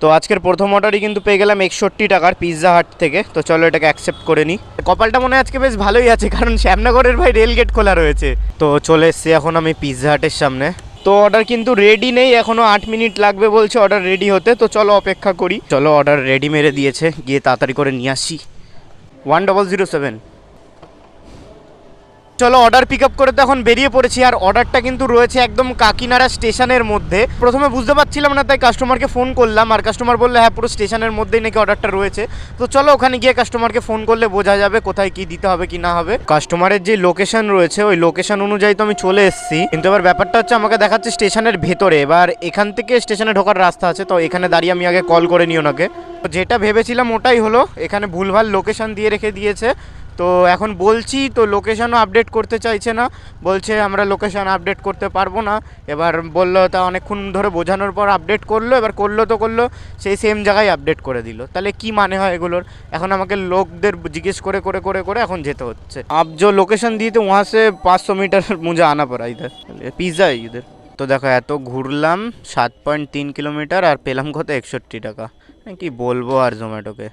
তো আজকের প্রথম অর্ডারই কিন্তু পেয়ে গেলাম 61 টাকার পিৎজা হাট থেকে। তো চলো এটাকে অ্যাকসেপ্ট করে নিই। কপালটা মনে হয় আজকে বেশ ভালোই আছে, কারণ শ্যামনগরের ভাই রেল গেট খোলা রয়েছে। তো চলে এসছি এখন আমি পিৎজা হাটের সামনে। তো অর্ডার কিন্তু রেডি নেই, এখনও 8 মিনিট লাগবে বলছে অর্ডার রেডি হতে। তো চলো অপেক্ষা করি। চলো অর্ডার রেডি মেরে দিয়েছে, গিয়ে তাড়াতাড়ি করে নিয়ে আসি। 1007। চলো অর্ডার পিক আপ করে তো এখন বেরিয়ে পড়েছি। আর অর্ডারটা কিন্তু রয়েছে একদম কাকিনাড়া স্টেশনের মধ্যে। প্রথমে বুঝতে পারছিলাম না, তাই কাস্টমারকে ফোন করলাম, আর কাস্টমার বললো হ্যাঁ পুরো স্টেশনের মধ্যেই নাকি অর্ডারটা রয়েছে। তো চলো ওখানে গিয়ে কাস্টমারকে ফোন করলে বোঝা যাবে কোথায় কি দিতে হবে কি না হবে। কাস্টমারের যে লোকেশন রয়েছে ওই লোকেশন অনুযায়ী তো আমি চলে এসেছি, কিন্তু এবার ব্যাপারটা হচ্ছে আমাকে দেখাচ্ছে স্টেশনের ভেতরে। এবার এখান থেকে স্টেশনে ঢোকার রাস্তা আছে, তো এখানে দাঁড়িয়ে আমি আগে কল করে নিই ওনাকে। যেটা ভেবেছিলাম ওটাই হলো, এখানে ভুলভাল লোকেশন দিয়ে রেখে দিয়েছে। তো এখন বলছি, তো লোকেশনও আপডেট করতে চাইছে না, বলছে আমরা লোকেশন আপডেট করতে পারবো না। এবার বললো, তা অনেকক্ষণ ধরে বোঝানোর পর আপডেট করলো, এবার করলো তো করলো সেই সেম জায়গায় আপডেট করে দিল। তাহলে কি মানে হয় এগুলোর? এখন আমাকে লোকদের জিজ্ঞেস করে করে করে করে এখন যেতে হচ্ছে। আপ जो লোকেশন দিয়ে তো वहाँ से 500 मीटर मुझे आना पड़ा इधर। पिज़्ज़ा है इधर। তো দেখো এত ঘুরলাম 7.3 কিলোমিটার আর পেলাম কত 61 টাকা। কি বলবো আর জোম্যাটোকে।